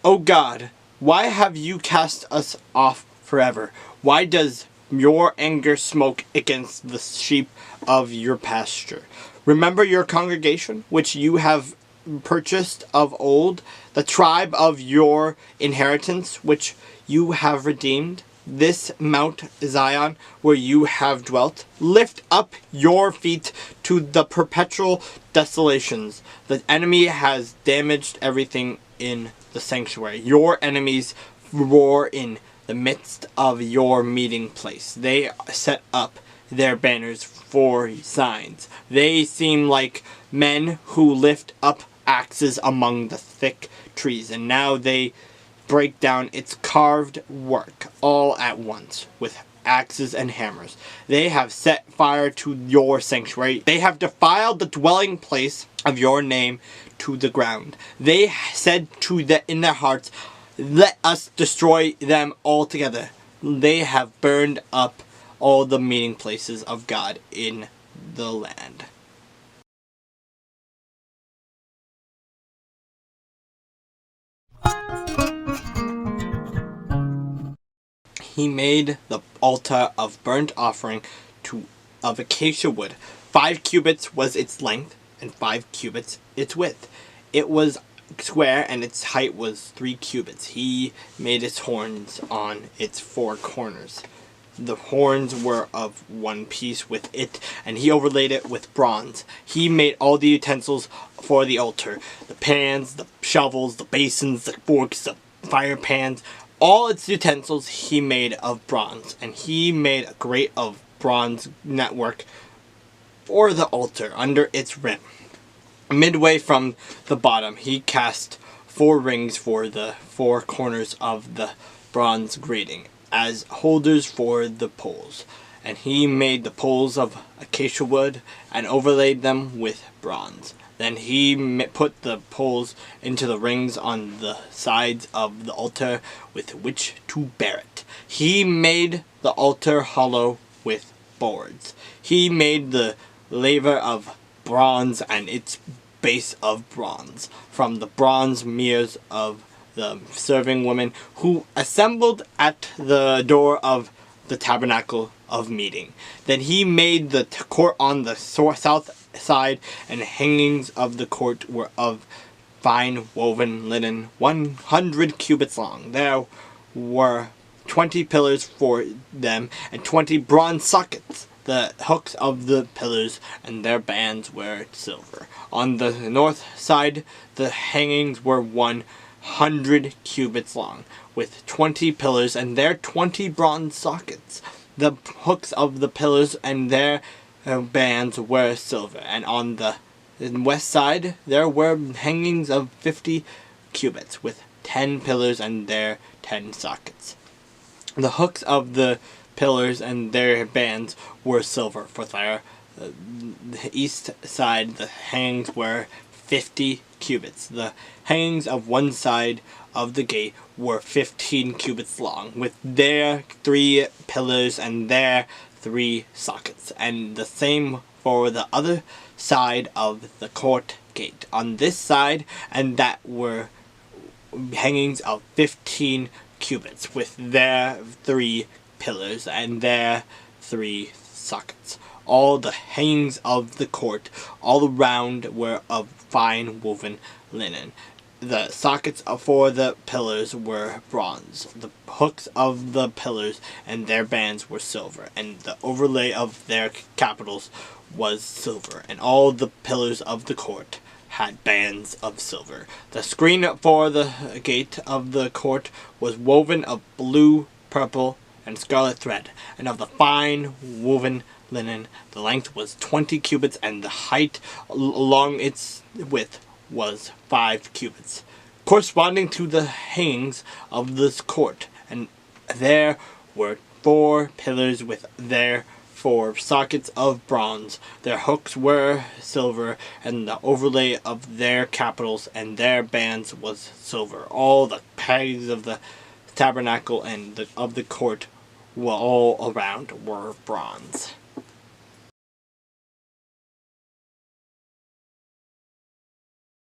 O God, why have you cast us off forever? Why does your anger smoke against the sheep of your pasture? Remember your congregation, which you have purchased of old, the tribe of your inheritance, which you have redeemed, this Mount Zion, where you have dwelt. Lift up your feet to the perpetual desolations. The enemy has damaged everything in the sanctuary. Your enemies roar in the midst of your meeting place. They set up their banners for signs. They seem like men who lift up axes among the thick trees, and now they break down its carved work all at once with axes and hammers. They have set fire to your sanctuary. They have defiled the dwelling place of your name to the ground. They said in their hearts, let us destroy them altogether. They have burned up all the meeting places of God in the land. He made the altar of burnt offering of acacia wood. 5 cubits was its length, and 5 cubits its width. It was square, and its height was 3 cubits. He made its horns on its 4 corners. The horns were of one piece with it, and he overlaid it with bronze. He made all the utensils for the altar, the pans, the shovels, the basins, the forks, the fire pans. All its utensils he made of bronze, and he made a grate of bronze network for the altar under its rim. Midway from the bottom, he cast 4 rings for the 4 corners of the bronze grating as holders for the poles. And he made the poles of acacia wood and overlaid them with bronze. Then he put the poles into the rings on the sides of the altar with which to bear it. He made the altar hollow with boards. He made the laver of bronze and its base of bronze from the bronze mirrors of the serving women who assembled at the door of the tabernacle of meeting. Then he made the court on the south side, and hangings of the court were of fine woven linen 100 cubits long. There were 20 pillars for them, and 20 bronze sockets. The hooks of the pillars and their bands were silver. On the north side, the hangings were 100 cubits long, with 20 pillars and their 20 bronze sockets. The hooks of the pillars and their bands were silver, and on the west side there were hangings of 50 cubits, with 10 pillars and their 10 sockets. The hooks of the pillars and their bands were silver. For the east side, the hangings were 50 cubits. The hangings of one side of the gate were 15 cubits long, with their 3 pillars and their 3 sockets, and the same for the other side of the court gate. On this side and that were hangings of 15 cubits, with their 3 pillars and their 3 sockets. All the hangings of the court all around were of fine woven linen. The sockets for the pillars were bronze. The hooks of the pillars and their bands were silver, and the overlay of their capitals was silver, and all the pillars of the court had bands of silver. The screen for the gate of the court was woven of blue, purple, and scarlet thread, and of the fine woven linen. The length was 20 cubits, and the height along its width was 5 cubits, corresponding to the hangings of this court. And there were 4 pillars with their 4 sockets of bronze. Their hooks were silver, and the overlay of their capitals and their bands was silver. All the pegs of the tabernacle and of the court all around were bronze.